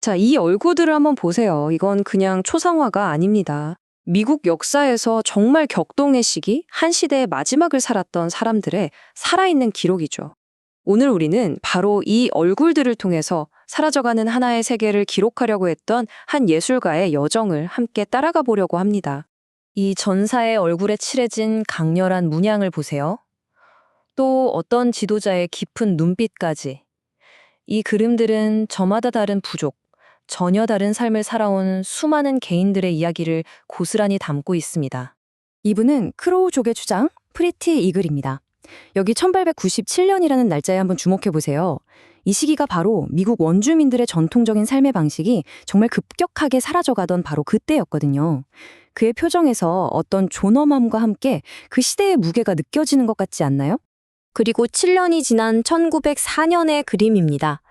자, 이 얼굴들을 한번 보세요. 이건 그냥 초상화가 아닙니다. 미국 역사에서 정말 격동의 시기, 한 시대의 마지막을 살았던 사람들의 살아있는 기록이죠. 오늘 우리는 바로 이 얼굴들을 통해서 사라져가는 하나의 세계를 기록하려고 했던 한 예술가의 여정을 함께 따라가 보려고 합니다. 이 전사의 얼굴에 칠해진 강렬한 문양을 보세요. 또 어떤 지도자의 깊은 눈빛까지. 이 그림들은 저마다 다른 부족, 전혀 다른 삶을 살아온 수많은 개인들의 이야기를 고스란히 담고 있습니다. 이분은 크로우족의 주장 프리티 이글입니다. 여기 1897년이라는 날짜에 한번 주목해 보세요. 이 시기가 바로 미국 원주민들의 전통적인 삶의 방식이 정말 급격하게 사라져가던 바로 그때였거든요. 그의 표정에서 어떤 존엄함과 함께 그 시대의 무게가 느껴지는 것 같지 않나요? 그리고 7년이 지난 1904년의 그림입니다.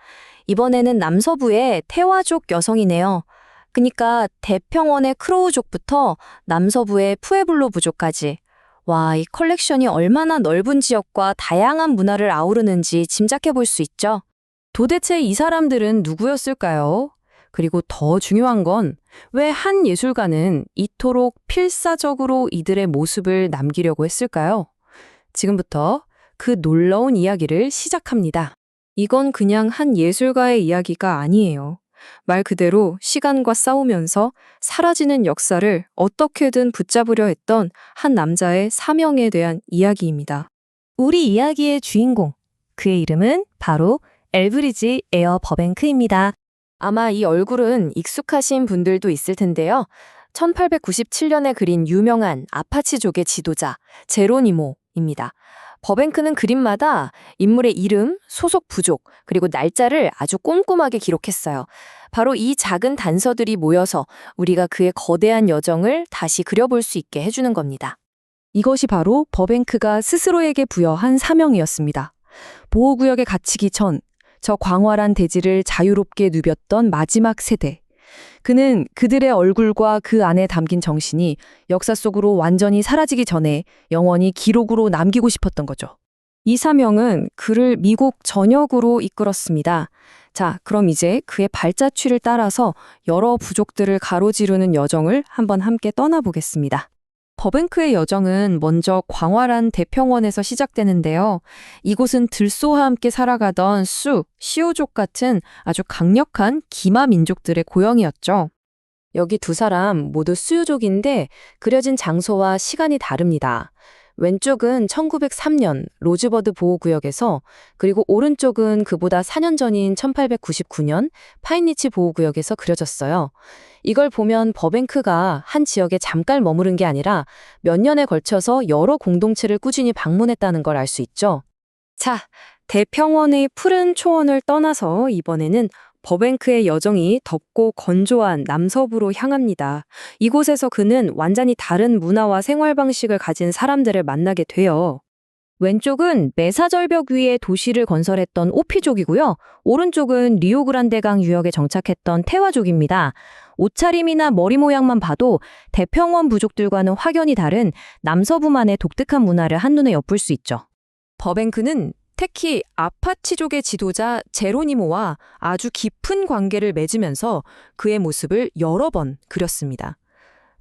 이번에는 남서부의 태화족 여성이네요. 그러니까 대평원의 크로우족부터 남서부의 푸에블로 부족까지. 와, 이 컬렉션이 얼마나 넓은 지역과 다양한 문화를 아우르는지 짐작해 볼 수 있죠. 도대체 이 사람들은 누구였을까요? 그리고 더 중요한 건 왜 한 예술가는 이토록 필사적으로 이들의 모습을 남기려고 했을까요? 지금부터 그 놀라운 이야기를 시작합니다. 이건 그냥 한 예술가의 이야기가 아니에요. 말 그대로 시간과 싸우면서 사라지는 역사를 어떻게든 붙잡으려 했던 한 남자의 사명에 대한 이야기입니다. 우리 이야기의 주인공, 그의 이름은 바로 엘브리지 에어 버뱅크입니다. 아마 이 얼굴은 익숙하신 분들도 있을 텐데요. 1897년에 그린 유명한 아파치족의 지도자 제로니모입니다. 버뱅크는 그림마다 인물의 이름, 소속 부족, 그리고 날짜를 아주 꼼꼼하게 기록했어요. 바로 이 작은 단서들이 모여서 우리가 그의 거대한 여정을 다시 그려볼 수 있게 해주는 겁니다. 이것이 바로 버뱅크가 스스로에게 부여한 사명이었습니다. 보호구역에 갇히기 전, 저 광활한 대지를 자유롭게 누볐던 마지막 세대. 그는 그들의 얼굴과 그 안에 담긴 정신이 역사 속으로 완전히 사라지기 전에 영원히 기록으로 남기고 싶었던 거죠. 이 사명은 그를 미국 전역으로 이끌었습니다. 자, 그럼 이제 그의 발자취를 따라서 여러 부족들을 가로지르는 여정을 한번 함께 떠나보겠습니다. 버뱅크의 여정은 먼저 광활한 대평원에서 시작되는데요. 이곳은 들소와 함께 살아가던 시오족 같은 아주 강력한 기마 민족들의 고영이었죠. 여기 두 사람 모두 수유족인데 그려진 장소와 시간이 다릅니다. 왼쪽은 1903년 로즈버드 보호구역에서, 그리고 오른쪽은 그보다 4년 전인 1899년 파인리치 보호구역에서 그려졌어요. 이걸 보면 버뱅크가 한 지역에 잠깐 머무른 게 아니라 몇 년에 걸쳐서 여러 공동체를 꾸준히 방문했다는 걸 알 수 있죠. 자, 대평원의 푸른 초원을 떠나서 이번에는 버뱅크의 여정이 덥고 건조한 남서부로 향합니다. 이곳에서 그는 완전히 다른 문화와 생활 방식을 가진 사람들을 만나게 돼요. 왼쪽은 메사절벽 위에 도시를 건설했던 오피족이고요. 오른쪽은 리오그란데강 유역에 정착했던 태화족입니다. 옷차림이나 머리 모양만 봐도 대평원 부족들과는 확연히 다른 남서부만의 독특한 문화를 한눈에 엿볼 수 있죠. 버뱅크는 특히 아파치족의 지도자 제로니모와 아주 깊은 관계를 맺으면서 그의 모습을 여러 번 그렸습니다.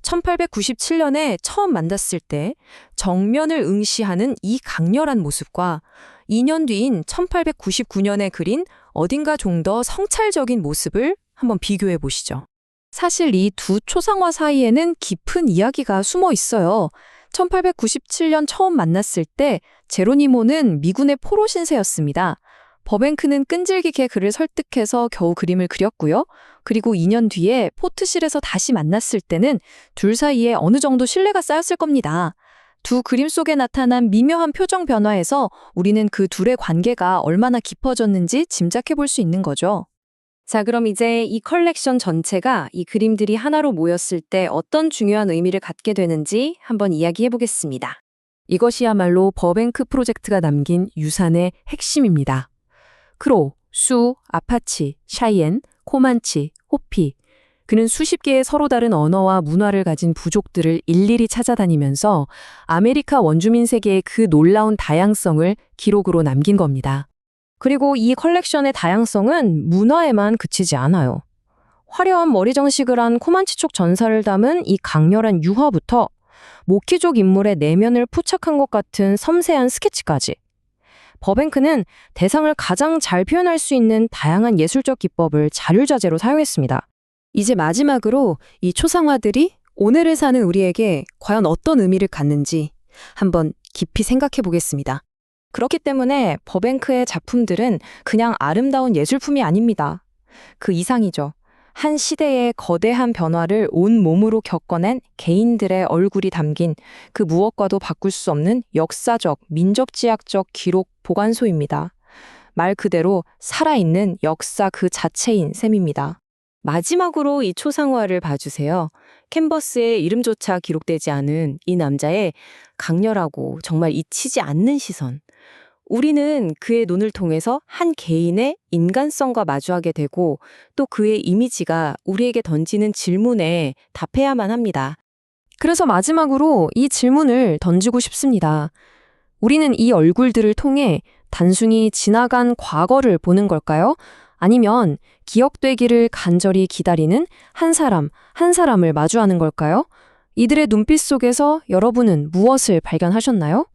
1897년에 처음 만났을 때 정면을 응시하는 이 강렬한 모습과 2년 뒤인 1899년에 그린 어딘가 좀 더 성찰적인 모습을 한번 비교해 보시죠. 사실 이 두 초상화 사이에는 깊은 이야기가 숨어 있어요. 1897년 처음 만났을 때 제로니모는 미군의 포로 신세였습니다. 버뱅크는 끈질기게 그를 설득해서 겨우 그림을 그렸고요. 그리고 2년 뒤에 포트실에서 다시 만났을 때는 둘 사이에 어느 정도 신뢰가 쌓였을 겁니다. 두 그림 속에 나타난 미묘한 표정 변화에서 우리는 그 둘의 관계가 얼마나 깊어졌는지 짐작해 볼 수 있는 거죠. 자, 그럼 이제 이 컬렉션 전체가 이 그림들이 하나로 모였을 때 어떤 중요한 의미를 갖게 되는지 한번 이야기해 보겠습니다. 이것이야말로 버뱅크 프로젝트가 남긴 유산의 핵심입니다. 크로, 수, 아파치, 샤이엔, 코만치, 호피. 그는 수십 개의 서로 다른 언어와 문화를 가진 부족들을 일일이 찾아다니면서 아메리카 원주민 세계의 그 놀라운 다양성을 기록으로 남긴 겁니다. 그리고 이 컬렉션의 다양성은 문화에만 그치지 않아요. 화려한 머리 장식을 한 코만치족 전사를 담은 이 강렬한 유화부터 모키족 인물의 내면을 포착한 것 같은 섬세한 스케치까지. 버뱅크는 대상을 가장 잘 표현할 수 있는 다양한 예술적 기법을 자유자재로 사용했습니다. 이제 마지막으로 이 초상화들이 오늘을 사는 우리에게 과연 어떤 의미를 갖는지 한번 깊이 생각해 보겠습니다. 그렇기 때문에 버뱅크의 작품들은 그냥 아름다운 예술품이 아닙니다. 그 이상이죠. 한 시대의 거대한 변화를 온 몸으로 겪어낸 개인들의 얼굴이 담긴 그 무엇과도 바꿀 수 없는 역사적, 민족지향적 기록 보관소입니다. 말 그대로 살아있는 역사 그 자체인 셈입니다. 마지막으로 이 초상화를 봐주세요. 캔버스에 이름조차 기록되지 않은 이 남자의 강렬하고 정말 잊히지 않는 시선. 우리는 그의 눈을 통해서 한 개인의 인간성과 마주하게 되고 또 그의 이미지가 우리에게 던지는 질문에 답해야만 합니다. 그래서 마지막으로 이 질문을 던지고 싶습니다. 우리는 이 얼굴들을 통해 단순히 지나간 과거를 보는 걸까요? 아니면 기억되기를 간절히 기다리는 한 사람, 한 사람을 마주하는 걸까요? 이들의 눈빛 속에서 여러분은 무엇을 발견하셨나요?